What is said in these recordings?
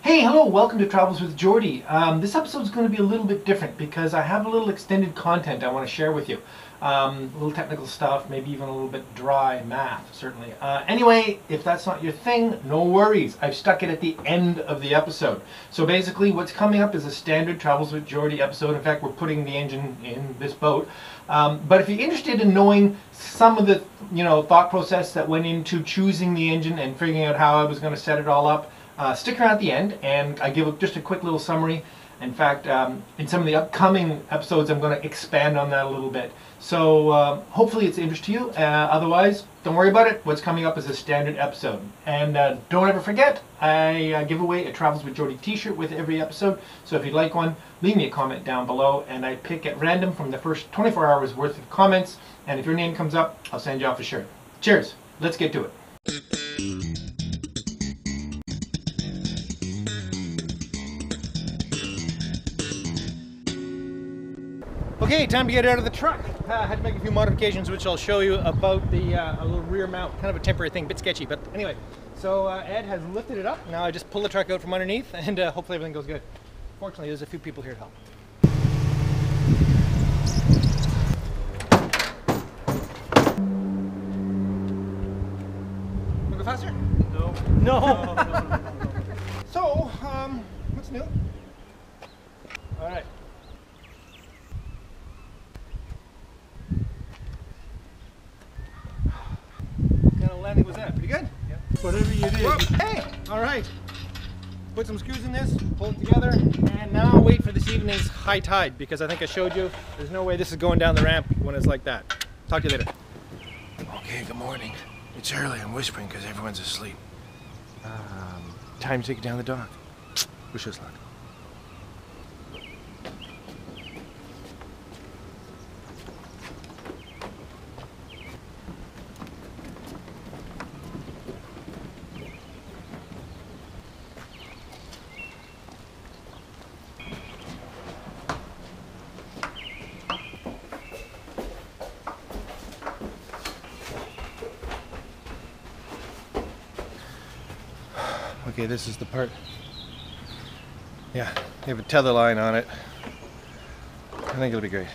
Hey, hello, welcome to Travels with Geordie. This episode is going to be a little bit different because I have a little extended content I want to share with you. A little technical stuff, maybe even a little bit dry math, certainly. Anyway, if that's not your thing, no worries. I've stuck it at the end of the episode. So basically what's coming up is a standard Travels with Geordie episode. In fact, we're putting the engine in this boat. But if you're interested in knowing some of the thought process that went into choosing the engine and figuring out how I was going to set it all up, stick around at the end and I give just a quick little summary. In fact, in some of the upcoming episodes I'm going to expand on that a little bit. So hopefully it's of interest to you. Otherwise, don't worry about it. What's coming up is a standard episode. And don't ever forget, I give away a Travels with Geordie t-shirt with every episode. So if you'd like one, leave me a comment down below and I pick at random from the first 24 hours worth of comments. And if your name comes up, I'll send you off a shirt. Cheers. Let's get to it. Okay, time to get out of the truck. I had to make a few modifications, which I'll show you about the a little rear mount, kind of a temporary thing, a bit sketchy, but anyway. So Ed has lifted it up. Now I just pull the truck out from underneath and hopefully everything goes good. Fortunately, there's a few people here to help. Want to go faster? No. No? No. So, what's new? All right. Landing was that? Pretty good? Yeah. Whatever you did. Whoa, hey! Alright. Put some screws in this, pull it together, and now I'll wait for this evening's high tide because I think I showed you there's no way this is going down the ramp when it's like that. Talk to you later. Okay, good morning. It's early. I'm whispering because everyone's asleep. Time to take it down the dock. Wish us luck. Okay, this is the part. Yeah, they have a tether line on it. I think it'll be great.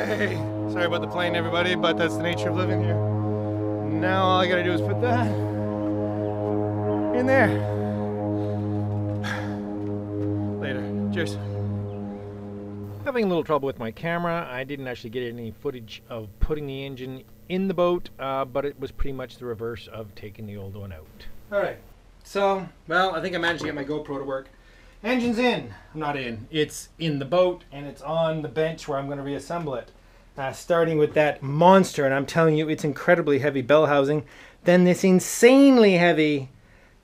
Okay, sorry about the plane everybody, but that's the nature of living here. Now all I gotta do is put that in there. Later, cheers. Having a little trouble with my camera. I didn't actually get any footage of putting the engine in the boat, but it was pretty much the reverse of taking the old one out. Alright, so, well, I think I managed to get my GoPro to work. Engine's in. Not in. It's in the boat and it's on the bench where I'm going to reassemble it. Starting with that monster, and I'm telling you it's incredibly heavy bell housing. Then this insanely heavy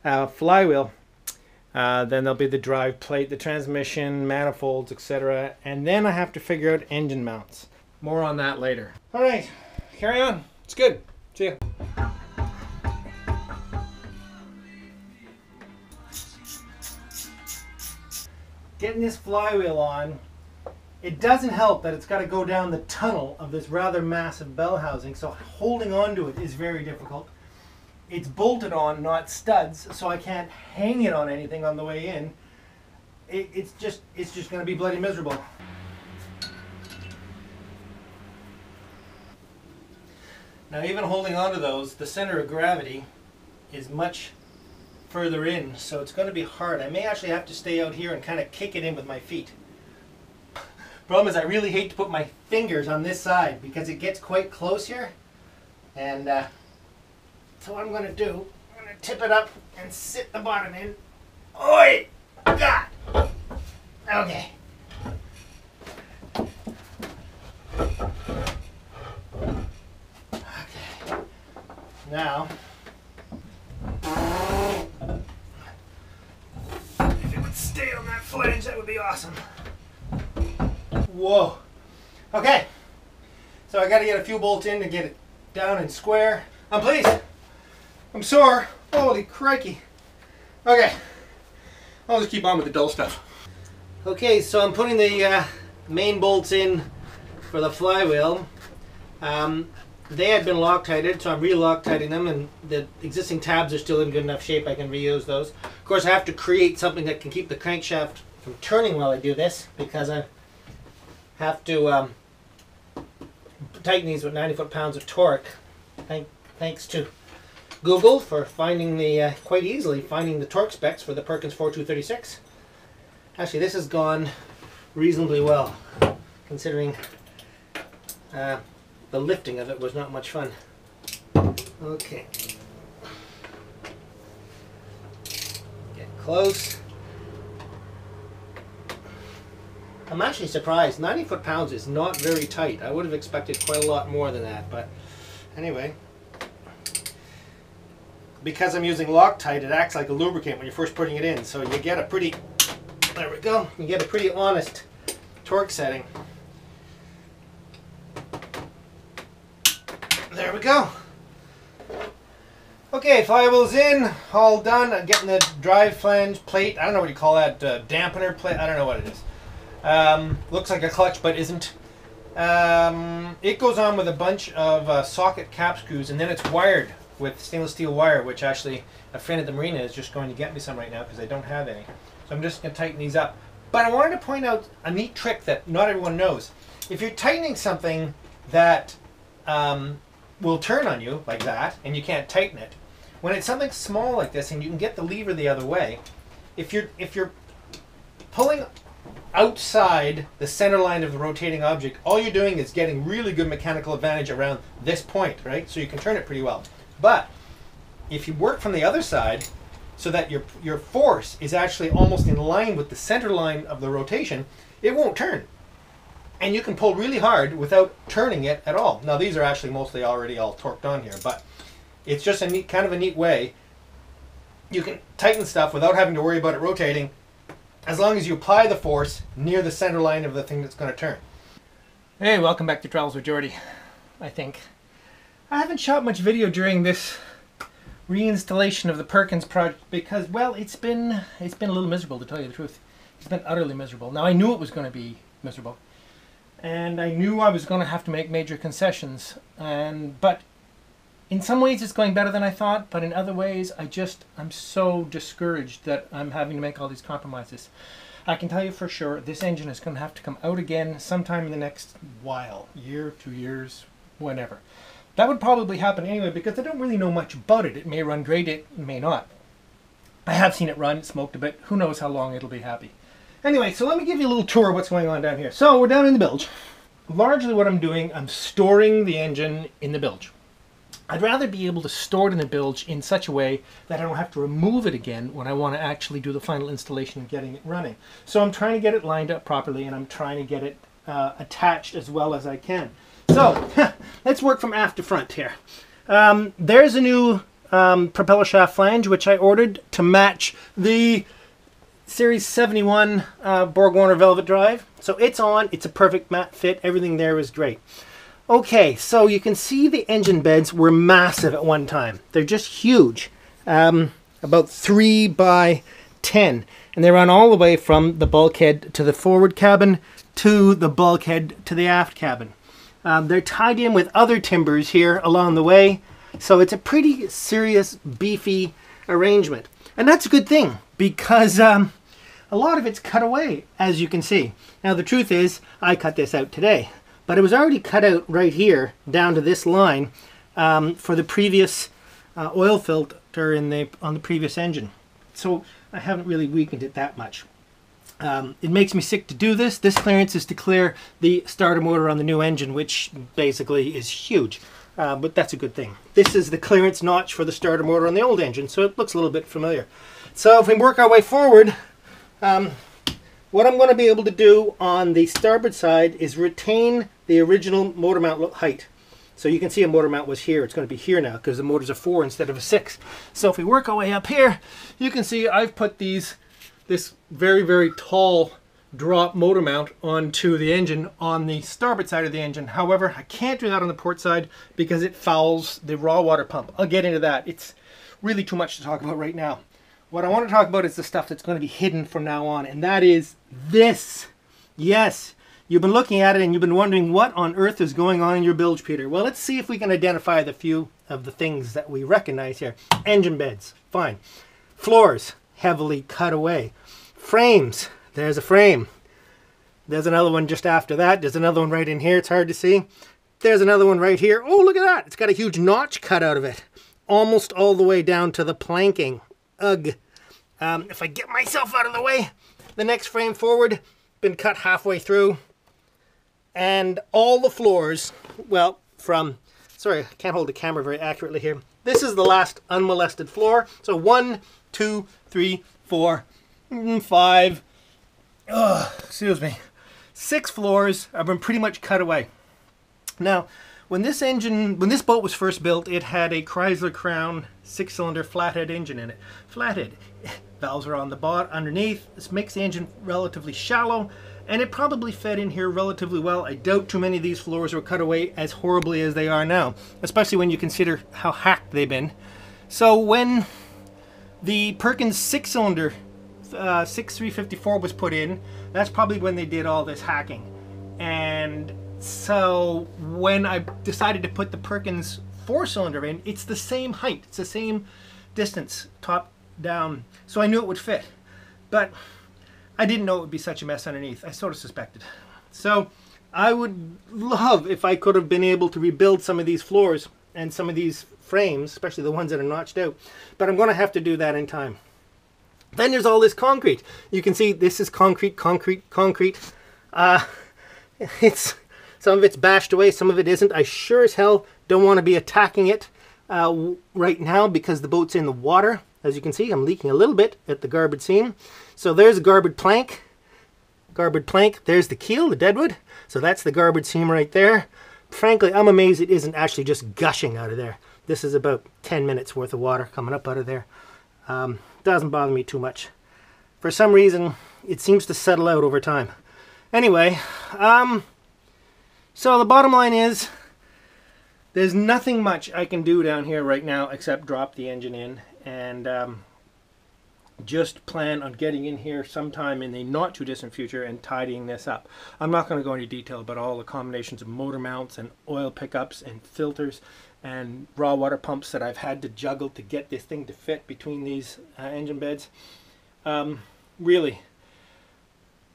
flywheel. Then there'll be the drive plate, the transmission, manifolds, etc. And then I have to figure out engine mounts. More on that later. Alright, carry on. It's good. See ya. Getting this flywheel on, it doesn't help that it's got to go down the tunnel of this rather massive bell housing, so holding on to it is very difficult. It's bolted on, not studs, so I can't hang it on anything on the way in. It's just going to be bloody miserable. Now even holding on to those, the center of gravity is much further in, so it's going to be hard. I may actually have to stay out here and kind of kick it in with my feet. Problem is I really hate to put my fingers on this side because it gets quite close here. And so what I'm going to do, I'm going to tip it up and sit the bottom in. Oi! God! Okay. Okay. Now, if it would stay on that flange, that would be awesome. Whoa. Okay. So I got to get a few bolts in to get it down and square. I'm pleased. I'm sore. Holy crikey. Okay. I'll just keep on with the dull stuff. Okay, so I'm putting the main bolts in for the flywheel. They had been Loctited, so I'm re-Loctiting them, and the existing tabs are still in good enough shape I can reuse those. Of course, I have to create something that can keep the crankshaft from turning while I do this, because I have to tighten these with 90 foot-pounds of torque. Thanks to Google for finding the, quite easily, finding the torque specs for the Perkins 4236. Actually, this has gone reasonably well, considering the lifting of it was not much fun. Okay. Get close. I'm actually surprised. 90 foot-pounds is not very tight. I would have expected quite a lot more than that, but anyway. Because I'm using Loctite, it acts like a lubricant when you're first putting it in, so you get a pretty, there we go, you get a pretty honest torque setting. There we go. Okay, flywheel's in, all done. I'm getting the drive flange plate, I don't know what you call that, dampener plate, I don't know what it is. Looks like a clutch, but isn't. It goes on with a bunch of socket cap screws, and then it's wired with stainless steel wire, which actually a friend at the marina is just going to get me some right now because I don't have any. So I'm just going to tighten these up. But I wanted to point out a neat trick that not everyone knows. If you're tightening something that will turn on you like that, and you can't tighten it, when it's something small like this and you can get the lever the other way, if you're pulling outside the center line of the rotating object, all you're doing is getting really good mechanical advantage around this point, right? So you can turn it pretty well. But if you work from the other side so that your force is actually almost in line with the center line of the rotation, it won't turn. And you can pull really hard without turning it at all. Now these are actually mostly already all torqued on here, but it's just a neat, kind of a neat way you can tighten stuff without having to worry about it rotating, as long as you apply the force near the center line of the thing that's going to turn. Hey, welcome back to Travels with Geordie, I think. I haven't shot much video during this reinstallation of the Perkins project because, well, it's been a little miserable, to tell you the truth. It's been utterly miserable. Now, I knew it was going to be miserable, and I knew I was going to have to make major concessions, but in some ways it's going better than I thought, but in other ways I'm so discouraged that I'm having to make all these compromises. I can tell you for sure this engine is going to have to come out again sometime in the next while, year, 2 years, whenever. That would probably happen anyway because I don't really know much about it. It may run great, it may not. I have seen it run, it smoked a bit, who knows how long it'll be happy. Anyway, so let me give you a little tour of what's going on down here. So we're down in the bilge. Largely what I'm doing, I'm storing the engine in the bilge. I'd rather be able to store it in the bilge in such a way that I don't have to remove it again when I want to actually do the final installation and getting it running. So I'm trying to get it lined up properly, and I'm trying to get it attached as well as I can. So let's work from aft to front here. There's a new propeller shaft flange which I ordered to match the Series 71 Borg-Warner Velvet drive. So it's on, it's a perfect matte fit, everything there is great. Okay, so you can see the engine beds were massive at one time. They're just huge, about 3 by 10. And they run all the way from the bulkhead to the forward cabin to the bulkhead to the aft cabin. They're tied in with other timbers here along the way. So it's a pretty serious, beefy arrangement. And that's a good thing because a lot of it's cut away, as you can see. Now the truth is, I cut this out today. But it was already cut out right here, down to this line, for the previous oil filter on the previous engine. So I haven't really weakened it that much. It makes me sick to do this. This clearance is to clear the starter motor on the new engine, which basically is huge. But that's a good thing. This is the clearance notch for the starter motor on the old engine, so it looks a little bit familiar. So if we work our way forward, what I'm going to be able to do on the starboard side is retain the original motor mount height. So you can see a motor mount was here. It's going to be here now because the motor's a 4 instead of a 6. So if we work our way up here, you can see I've put this very, very tall drop motor mount onto the engine on the starboard side of the engine. However, I can't do that on the port side because it fouls the raw water pump. I'll get into that. It's really too much to talk about right now. What I want to talk about is the stuff that's going to be hidden from now on, and that is this. Yes, you've been looking at it and you've been wondering what on earth is going on in your bilge, Peter. Well, let's see if we can identify the few of the things that we recognize here. Engine beds, fine. Floors, heavily cut away. Frames, there's a frame. There's another one just after that. There's another one right in here. It's hard to see. There's another one right here. Oh, look at that. It's got a huge notch cut out of it. Almost all the way down to the planking. Ugh. If I get myself out of the way, the next frame forward, been cut halfway through. And all the floors, well, sorry, I can't hold the camera very accurately here. This is the last unmolested floor. So 1, 2, 3, 4, 5, excuse me, 6 floors have been pretty much cut away. Now, when this boat was first built, it had a Chrysler Crown 6-cylinder flathead engine in it. Flathead. Valves are on the bottom, underneath. This makes the engine relatively shallow, and it probably fed in here relatively well. I doubt too many of these floors were cut away as horribly as they are now, especially when you consider how hacked they've been. So when the Perkins 6-cylinder 6354 was put in, that's probably when they did all this hacking. And so when I decided to put the Perkins 4-cylinder in, it's the same height, it's the same distance, top down, so I knew it would fit. But I didn't know it would be such a mess underneath. I sort of suspected. So I would love if I could have been able to rebuild some of these floors and some of these frames, especially the ones that are notched out. But I'm going to have to do that in time. Then there's all this concrete. You can see this is concrete. Some of it's bashed away, some of it isn't. I sure as hell don't want to be attacking it right now because the boat's in the water. As you can see, I'm leaking a little bit at the garboard seam. So there's a garboard plank. There's the keel, the deadwood. So that's the garboard seam right there. Frankly, I'm amazed it isn't actually just gushing out of there. This is about 10 minutes worth of water coming up out of there. Doesn't bother me too much. For some reason, it seems to settle out over time. Anyway, so the bottom line is, there's nothing much I can do down here right now except drop the engine in and just plan on getting in here sometime in the not too distant future and tidying this up. I'm not going to go into detail about all the combinations of motor mounts and oil pickups and filters and raw water pumps that I've had to juggle to get this thing to fit between these engine beds. Really,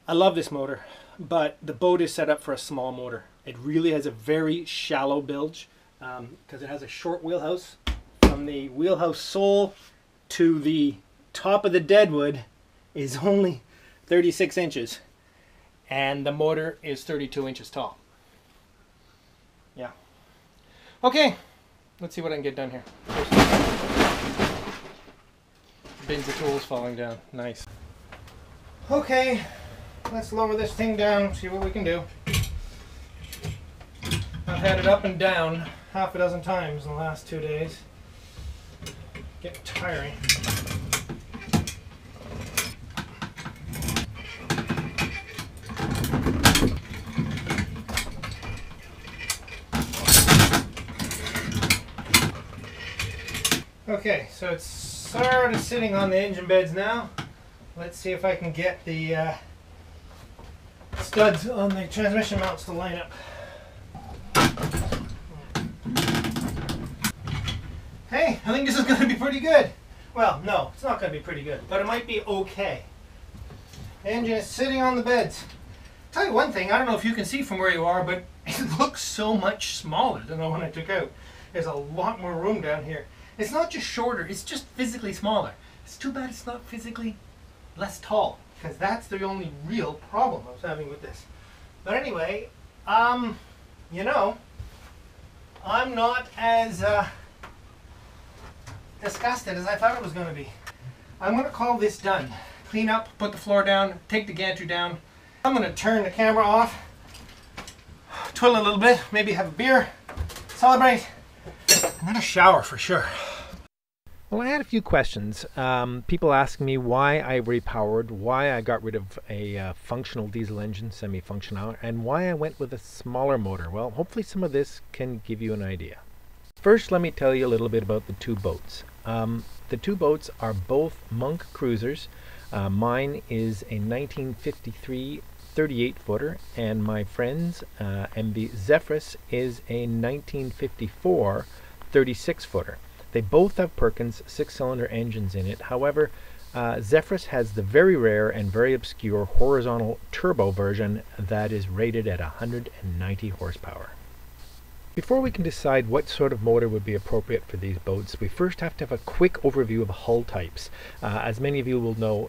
I love this motor, but the boat is set up for a small motor. It really has a very shallow bilge because it has a short wheelhouse. From the wheelhouse sole to the top of the deadwood is only 36 inches and the motor is 32 inches tall. Yeah. Okay, let's see what I can get done here. Bins of tools falling down. Nice. Okay, let's lower this thing down, see what we can do. I've had it up and down half a dozen times in the last 2 days. Getting tiring. Okay, so it's sort of sitting on the engine beds now. Let's see if I can get the studs on the transmission mounts to line up. Hey, I think this is going to be pretty good. Well, no, it's not going to be pretty good, but it might be okay. The engine is sitting on the beds. Tell you one thing, I don't know if you can see from where you are, but it looks so much smaller than the one I took out. There's a lot more room down here. It's not just shorter, it's just physically smaller. It's too bad it's not physically less tall, because that's the only real problem I was having with this. But anyway, you know, I'm not as disgusted as I thought it was going to be. I'm going to call this done. Clean up, put the floor down, take the gantry down. I'm going to turn the camera off, twiddle a little bit, maybe have a beer, celebrate, and then a shower for sure. Well, I had a few questions. People ask me why I repowered, why I got rid of a functional diesel engine, semi-functional, and why I went with a smaller motor. Well, hopefully some of this can give you an idea. First, let me tell you a little bit about the two boats. The two boats are both Monk cruisers. Mine is a 1953 38-footer, and my friend's MV Zephyrus is a 1954 36-footer. They both have Perkins 6-cylinder engines in it. However, Zephyrus has the very rare and very obscure horizontal turbo version that is rated at 190 horsepower. Before we can decide what sort of motor would be appropriate for these boats, we first have to have a quick overview of hull types. As many of you will know,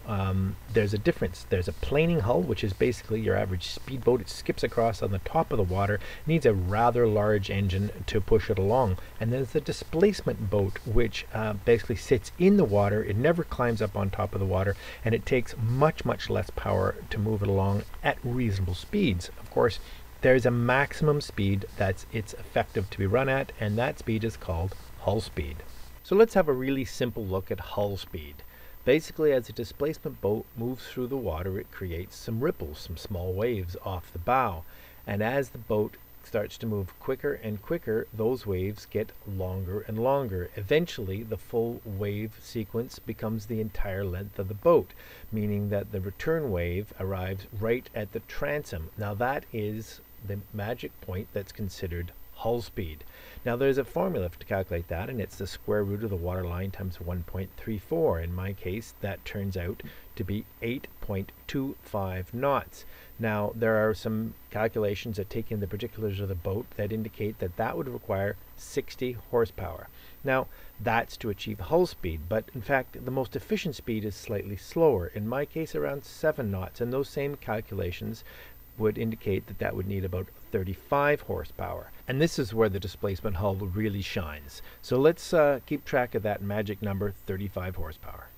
there's a difference. There's a planing hull, which is basically your average speedboat. It skips across on the top of the water, needs a rather large engine to push it along. And there's the displacement boat, which basically sits in the water. It never climbs up on top of the water, and it takes much, much less power to move it along at reasonable speeds. Of course, there's a maximum speed that's effective to be run at, and that speed is called hull speed. So let's have a really simple look at hull speed. Basically, as a displacement boat moves through the water, it creates some ripples, some small waves off the bow. And as the boat starts to move quicker and quicker, those waves get longer and longer. Eventually, the full wave sequence becomes the entire length of the boat, meaning that the return wave arrives right at the transom. Now that is the magic point that's considered hull speed. Now there's a formula to calculate that, and it's the square root of the waterline times 1.34. In my case, that turns out to be 8.25 knots. Now there are some calculations that take in the particulars of the boat that indicate that that would require 60 horsepower. Now that's to achieve hull speed, but in fact the most efficient speed is slightly slower. In my case, around 7 knots, and those same calculations would indicate that that would need about 35 horsepower. And this is where the displacement hull really shines. So let's keep track of that magic number, 35 horsepower.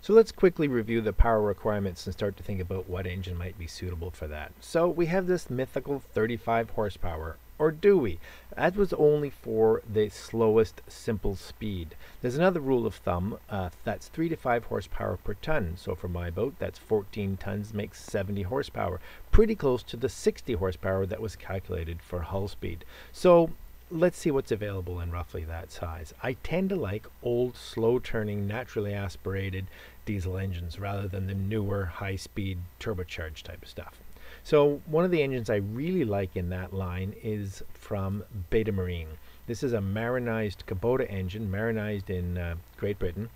So let's quickly review the power requirements and start to think about what engine might be suitable for that. So we have this mythical 35 horsepower. Or do we? That was only for the slowest simple speed. There's another rule of thumb, that's 3 to 5 horsepower per ton. So for my boat, that's 14 tons makes 70 horsepower. Pretty close to the 60 horsepower that was calculated for hull speed. So let's see what's available in roughly that size. I tend to like old, slow-turning, naturally aspirated diesel engines rather than the newer, high-speed, turbocharged type of stuff. So one of the engines I really like in that line is from Beta Marine. This is a marinized Kubota engine, marinized in Great Britain.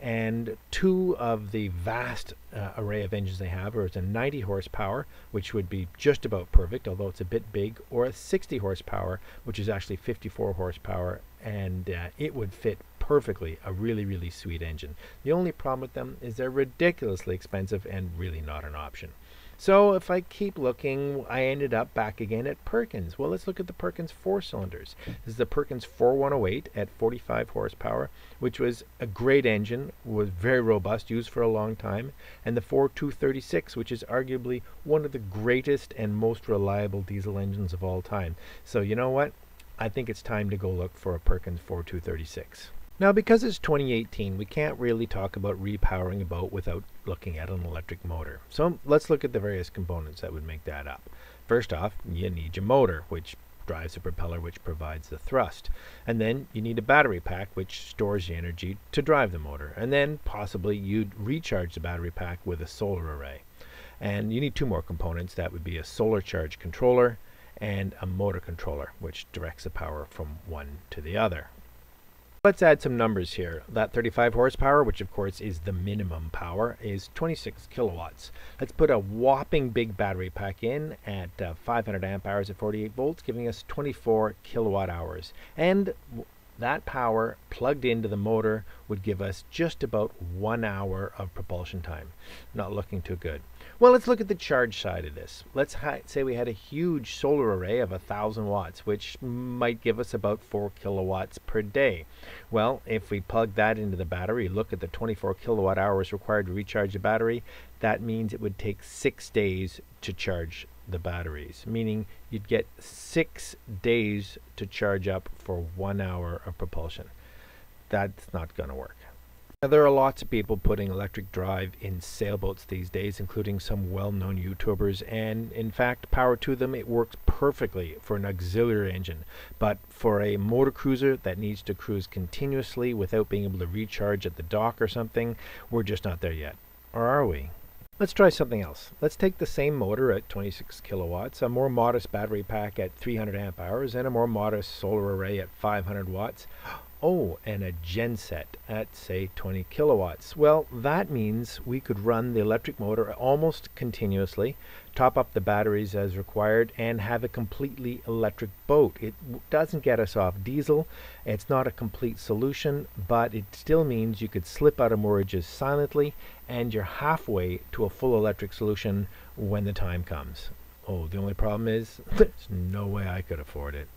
And two of the vast array of engines they have are a 90 horsepower, which would be just about perfect, although it's a bit big, or a 60 horsepower, which is actually 54 horsepower, and it would fit perfectly, a really, really sweet engine. The only problem with them is they're ridiculously expensive and really not an option. So if I keep looking, I ended up back again at Perkins. Well, let's look at the Perkins 4-cylinders. This is the Perkins 4108 at 45 horsepower, which was a great engine, was very robust, used for a long time, and the 4236, which is arguably one of the greatest and most reliable diesel engines of all time. So you know what? I think it's time to go look for a Perkins 4236. Now, because it's 2018, we can't really talk about repowering a boat without looking at an electric motor. So let's look at the various components that would make that up. First off, you need your motor, which drives the propeller, which provides the thrust. And then you need a battery pack, which stores the energy to drive the motor. And then possibly you'd recharge the battery pack with a solar array. And you need two more components. That would be a solar charge controller and a motor controller, which directs the power from one to the other. Let's add some numbers here. That 35 horsepower, which of course is the minimum power, is 26 kilowatts. Let's put a whopping big battery pack in at 500 amp hours at 48 volts, giving us 24 kilowatt hours. And that power plugged into the motor would give us just about 1 hour of propulsion time. Not looking too good. Well, let's look at the charge side of this. Let's say we had a huge solar array of 1,000 watts, which might give us about 4 kilowatts per day. Well, if we plug that into the battery, look at the 24 kilowatt hours required to recharge the battery, that means it would take 6 days to charge the batteries, meaning you'd get 6 days to charge up for 1 hour of propulsion. That's not going to work. Now, there are lots of people putting electric drive in sailboats these days, including some well-known YouTubers, and in fact, power to them, it works perfectly for an auxiliary engine. But for a motor cruiser that needs to cruise continuously without being able to recharge at the dock or something, we're just not there yet. Or are we? Let's try something else. Let's take the same motor at 26 kilowatts, a more modest battery pack at 300 amp hours, and a more modest solar array at 500 watts. Oh, and a genset at, say, 20 kilowatts. Well, that means we could run the electric motor almost continuously, top up the batteries as required, and have a completely electric boat. It doesn't get us off diesel. It's not a complete solution, but it still means you could slip out of moorages silently, and you're halfway to a full electric solution when the time comes. Oh, the only problem is there's no way I could afford it.